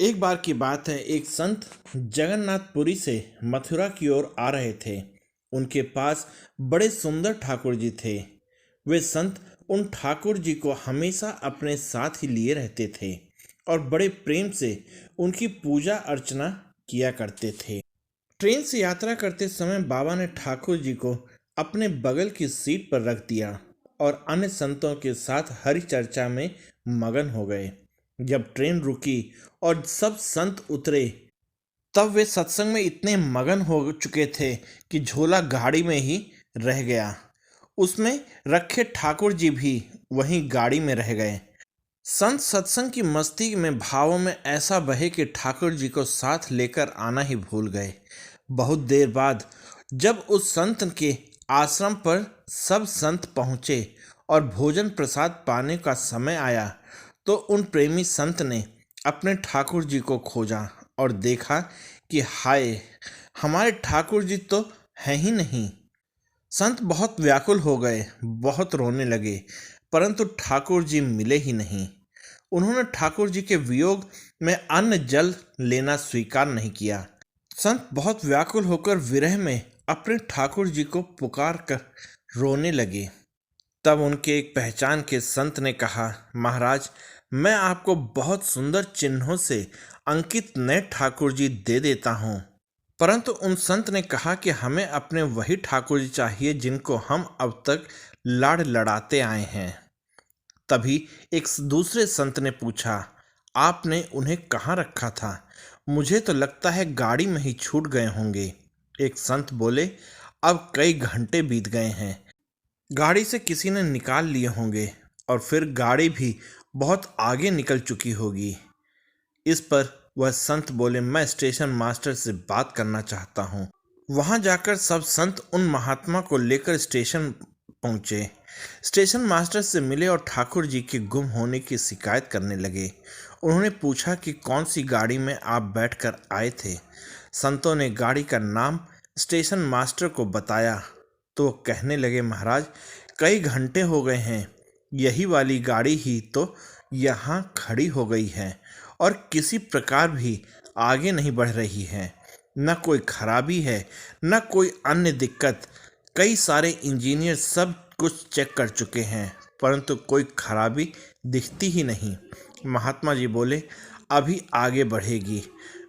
एक बार की बात है, एक संत जगन्नाथपुरी से मथुरा की ओर आ रहे थे। उनके पास बड़े सुंदर ठाकुर जी थे। वे संत उन ठाकुर जी को हमेशा अपने साथ ही लिए रहते थे और बड़े प्रेम से उनकी पूजा अर्चना किया करते थे। ट्रेन से यात्रा करते समय बाबा ने ठाकुर जी को अपने बगल की सीट पर रख दिया और अन्य संतों के साथ हरि चर्चा में मगन हो गए। जब ट्रेन रुकी और सब संत उतरे, तब वे सत्संग में इतने मगन हो चुके थे कि झोला गाड़ी में ही रह गया। उसमें रखे ठाकुर जी भी वहीं गाड़ी में रह गए। संत सत्संग की मस्ती में भावों में ऐसा बहे कि ठाकुर जी को साथ लेकर आना ही भूल गए। बहुत देर बाद जब उस संत के आश्रम पर सब संत पहुँचे और भोजन प्रसाद पाने का समय आया, तो उन प्रेमी संत ने अपने ठाकुर जी को खोजा और देखा कि हाय, हमारे ठाकुर जी तो हैं ही नहीं। संत बहुत व्याकुल हो गए, बहुत रोने लगे, परंतु ठाकुर जी मिले ही नहीं। उन्होंने ठाकुर जी के वियोग में अन्न जल लेना स्वीकार नहीं किया। संत बहुत व्याकुल होकर विरह में अपने ठाकुर जी को पुकार कर रोने लगे। तब उनके एक पहचान के संत ने कहा, महाराज, मैं आपको बहुत सुंदर चिन्हों से अंकित नए ठाकुर जी दे देता हूँ। परंतु उन संत ने कहा कि हमें अपने वही ठाकुर जी चाहिए जिनको हम अब तक लाड़ लड़ाते आए हैं। तभी एक दूसरे संत ने पूछा, आपने उन्हें कहाँ रखा था? मुझे तो लगता है गाड़ी में ही छूट गए होंगे। एक संत बोले, अब कई घंटे बीत गए हैं, गाड़ी से किसी ने निकाल लिए होंगे और फिर गाड़ी भी बहुत आगे निकल चुकी होगी। इस पर वह संत बोले, मैं स्टेशन मास्टर से बात करना चाहता हूँ। वहां जाकर सब संत उन महात्मा को लेकर स्टेशन पहुंचे। स्टेशन मास्टर से मिले और ठाकुर जी के गुम होने की शिकायत करने लगे। उन्होंने पूछा कि कौन सी गाड़ी में आप बैठकर आए थे। संतों ने गाड़ी का नाम स्टेशन मास्टर को बताया तो कहने लगे, महाराज, कई घंटे हो गए हैं, यही वाली गाड़ी ही तो यहाँ खड़ी हो गई है और किसी प्रकार भी आगे नहीं बढ़ रही है। न कोई खराबी है, न कोई अन्य दिक्कत। कई सारे इंजीनियर सब कुछ चेक कर चुके हैं, परंतु कोई खराबी दिखती ही नहीं। महात्मा जी बोले, अभी आगे बढ़ेगी।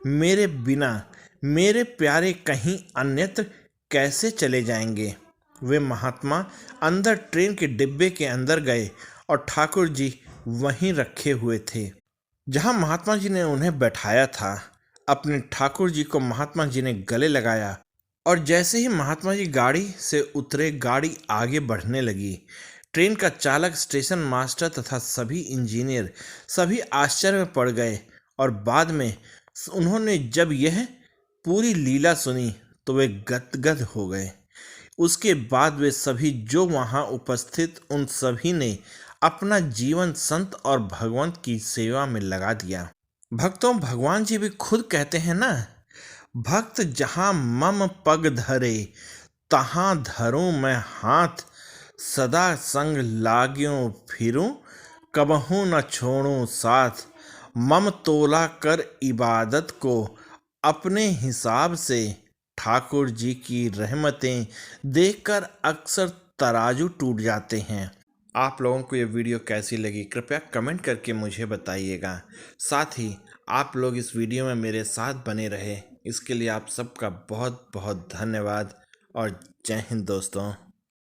मेरे बिना मेरे प्यारे कहीं अन्यत्र कैसे चले जाएंगे? वे महात्मा अंदर ट्रेन के डिब्बे के अंदर गए और ठाकुर जी वहीं रखे हुए थे जहां महात्मा जी ने उन्हें बैठाया था। अपने ठाकुर जी को महात्मा जी ने गले लगाया और जैसे ही महात्मा जी गाड़ी से उतरे, गाड़ी आगे बढ़ने लगी। ट्रेन का चालक, स्टेशन मास्टर तथा सभी इंजीनियर सभी आश्चर्य में पड़ गए और बाद में उन्होंने जब यह पूरी लीला सुनी तो वे गदगद हो गए। उसके बाद वे सभी जो वहां उपस्थित, उन सभी ने अपना जीवन संत और भगवंत की सेवा में लगा दिया। भक्तों, भगवान जी भी खुद कहते हैं ना, भक्त जहां मम पग धरे, तहां धरूं मैं हाथ, सदा संग लाग्यों फिरूं, कबहू न छोड़ूं साथ। मम तोला कर इबादत को अपने हिसाब से, ठाकुर जी की रहमतें देखकर अक्सर तराजू टूट जाते हैं। आप लोगों को ये वीडियो कैसी लगी, कृपया कमेंट करके मुझे बताइएगा। साथ ही आप लोग इस वीडियो में मेरे साथ बने रहे, इसके लिए आप सबका बहुत बहुत धन्यवाद और जय हिंद दोस्तों।